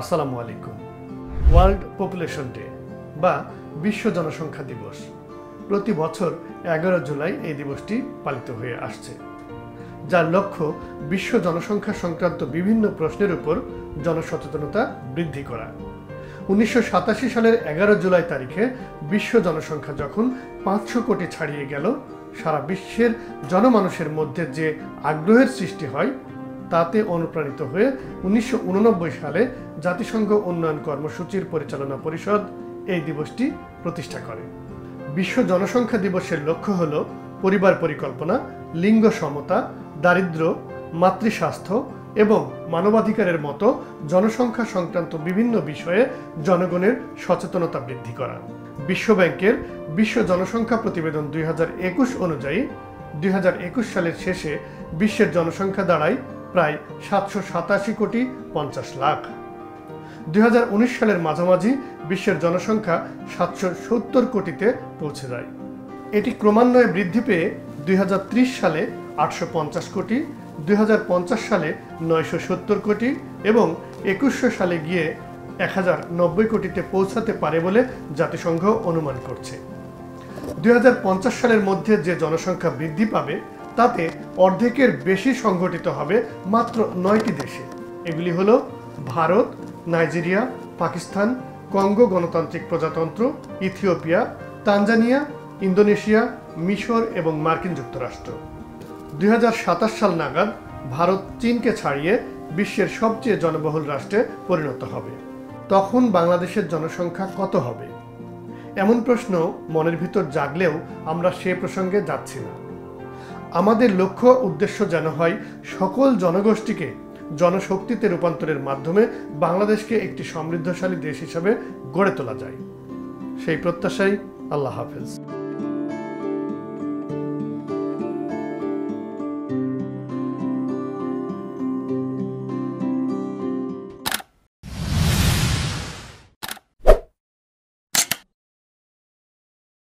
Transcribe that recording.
আসসালামু আলাইকুম। World population day বা বিশ্ব জনসংখ্যা দিবস প্রতি বছর 11 জুলাই এই দিবসটি পালিত হয়ে আসছে, যার লক্ষ্য বিশ্ব জনসংখ্যা সংক্রান্ত বিভিন্ন প্রশ্নের উপর জনসচেতনতা বৃদ্ধি করা। 1987 সালের 11 জুলাই তারিখে বিশ্ব জনসংখ্যা যখন 500 কোটি ছাড়িয়ে গেল, সারা বিশ্বের জনমানুষের মধ্যে যে আগ্রহের সৃষ্টি হয় তাতে অনুপ্রাণিত হয়ে 1989 সালে জাতিসংঘ উন্নয়ন কর্মসূচির পরিচালনা পরিষদ এই দিবসটি প্রতিষ্ঠা করে। বিশ্ব জনসংখ্যা দিবসের লক্ষ্য হল পরিবার পরিকল্পনা, লিঙ্গ সমতা, দারিদ্র্য, মাতৃস্বাস্থ্য এবং মানবাধিকারের মতো জনসংখ্যা সংক্রান্ত বিভিন্ন বিষয়ে জনগণের সচেতনতা বৃদ্ধি করা। বিশ্বব্যাংকের বিশ্ব জনসংখ্যা প্রতিবেদন 2021 অনুযায়ী 2021 সালের শেষে বিশ্বের জনসংখ্যা দাঁড়ায় প্রায় 787 কোটি 50 লাখ। 2019 সালের মাঝামাঝি বিশ্বের জনসংখ্যা 770 কোটিতে পৌঁছে যায়। এটি ক্রমান্বয়ে বৃদ্ধি পেয়ে 2030 সালে 850 কোটি, 2050 সালে 970 কোটি এবং 2100 সালে গিয়ে 1090 কোটিতে পৌঁছাতে পারে বলে জাতিসংঘ অনুমান করছে। 2050 সালের মধ্যে যে জনসংখ্যা বৃদ্ধি পাবে তাতে অর্ধেকের বেশি সংঘটিত হবে মাত্র 9টি দেশে। এগুলি হলো ভারত, নাইজেরিয়া, পাকিস্তান, কঙ্গো গণতান্ত্রিক প্রজাতন্ত্র, ইথিওপিয়া, তানজানিয়া, ইন্দোনেশিয়া, মিশর এবং মার্কিন যুক্তরাষ্ট্র। 2027 সাল নাগাদ ভারত চীনকে ছাড়িয়ে বিশ্বের সবচেয়ে জনবহুল রাষ্ট্রে পরিণত হবে। তখন বাংলাদেশের জনসংখ্যা কত হবে? এমন প্রশ্ন মনের ভিতর জাগলেও আমরা সে প্রসঙ্গে যাচ্ছি না। আমাদের লক্ষ্য উদ্দেশ্য যেন হয় সকল জনগোষ্ঠীকে জনশক্তিতে রূপান্তরের মাধ্যমে বাংলাদেশকে একটি সমৃদ্ধশালী দেশ হিসাবে গড়ে তোলা যায়। সেই প্রত্যাশাই। আল্লাহ হাফেজ।